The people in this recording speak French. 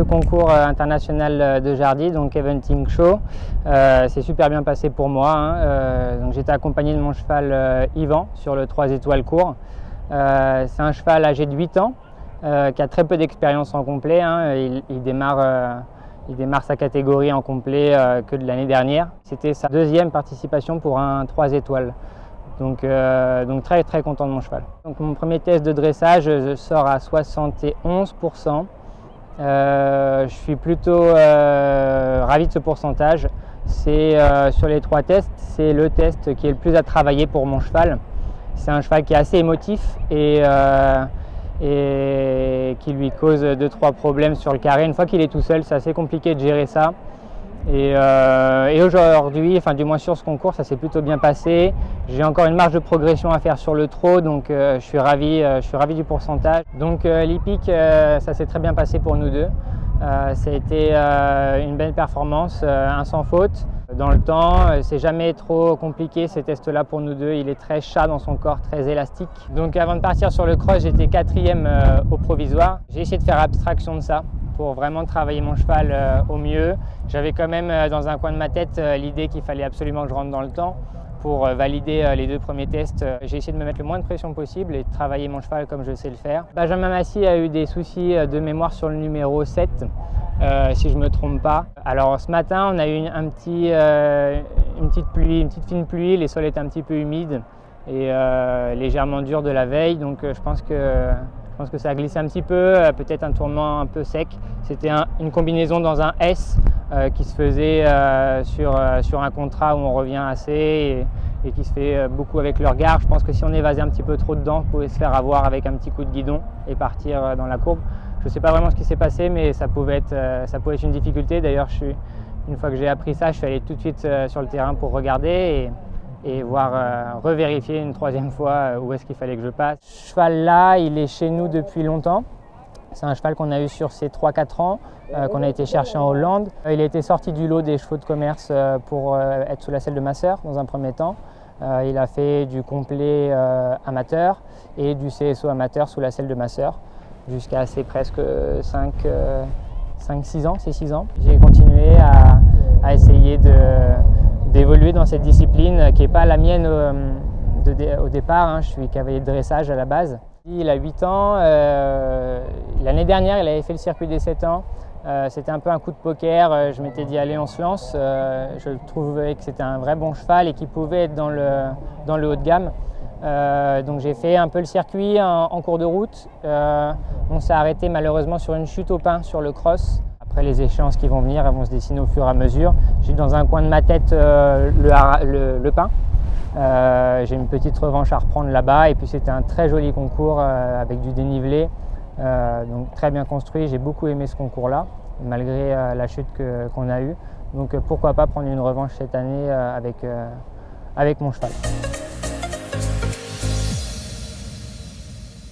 concours international de Jardy, donc Eventing Show. C'est super bien passé pour moi. Donc j'étais accompagné de mon cheval Yvan sur le 3 étoiles court. C'est un cheval âgé de 8 ans qui a très peu d'expérience en complet. Il démarre sa catégorie en complet que de l'année dernière. C'était sa deuxième participation pour un 3 étoiles. Donc très très content de mon cheval. Donc mon premier test de dressage, je sors à 71%. Je suis plutôt ravi de ce pourcentage. C'est sur les 3 tests, c'est le test qui est le plus à travailler pour mon cheval. C'est un cheval qui est assez émotif et qui lui cause 2-3 problèmes sur le carré. Une fois qu'il est tout seul, c'est assez compliqué de gérer ça. Et aujourd'hui, enfin du moins sur ce concours, ça s'est plutôt bien passé. J'ai encore une marge de progression à faire sur le trot, donc je suis ravi du pourcentage. Donc l'hippique, ça s'est très bien passé pour nous deux. Ça a été une belle performance, un sans faute. Dans le temps, c'est jamais trop compliqué ces tests-là pour nous deux. Il est très chat dans son corps, très élastique. Donc avant de partir sur le cross, j'étais 4e au provisoire. J'ai essayé de faire abstraction de ça pour vraiment travailler mon cheval au mieux. J'avais quand même dans un coin de ma tête l'idée qu'il fallait absolument que je rentre dans le temps pour valider les 2 premiers tests. J'ai essayé de me mettre le moins de pression possible et de travailler mon cheval comme je sais le faire. Benjamin Massy a eu des soucis de mémoire sur le numéro 7, si je ne me trompe pas. Alors ce matin, on a eu une petite fine pluie, les sols étaient un petit peu humides et légèrement durs de la veille, donc je pense que ça a glissé un petit peu, peut-être un tournement un peu sec. C'était une combinaison dans un S qui se faisait sur un contrat où on revient assez et qui se fait beaucoup avec le regard. Je pense que si on évasait un petit peu trop dedans, on pouvait se faire avoir avec un petit coup de guidon et partir dans la courbe. Je ne sais pas vraiment ce qui s'est passé, mais ça pouvait être une difficulté. D'ailleurs, une fois que j'ai appris ça, je suis allé tout de suite sur le terrain pour regarder et voir revérifier une 3e fois où est-ce qu'il fallait que je passe. Ce cheval-là, il est chez nous depuis longtemps. C'est un cheval qu'on a eu sur ses 3-4 ans, qu'on a été chercher en Hollande. Il a été sorti du lot des chevaux de commerce pour être sous la selle de ma sœur dans un premier temps. Il a fait du complet amateur et du CSO amateur sous la selle de ma sœur jusqu'à ses presque 5-6 ans, c'est 6 ans. J'ai continué à essayer d'évoluer dans cette discipline qui n'est pas la mienne au départ. Je suis cavalier de dressage à la base. Il a 8 ans. L'année dernière, il avait fait le circuit des 7 ans. C'était un peu un coup de poker. Je m'étais dit allez, on se lance. Je trouvais que c'était un vrai bon cheval et qu'il pouvait être dans le haut de gamme. Donc j'ai fait un peu le circuit en cours de route. On s'est arrêté malheureusement sur une chute au pin sur le cross. Après les échéances qui vont venir, elles vont se dessiner au fur et à mesure. J'ai dans un coin de ma tête le pin. J'ai une petite revanche à reprendre là-bas et puis c'était un très joli concours avec du dénivelé, donc très bien construit. J'ai beaucoup aimé ce concours-là malgré la chute qu'on a eue. Donc pourquoi pas prendre une revanche cette année avec mon cheval.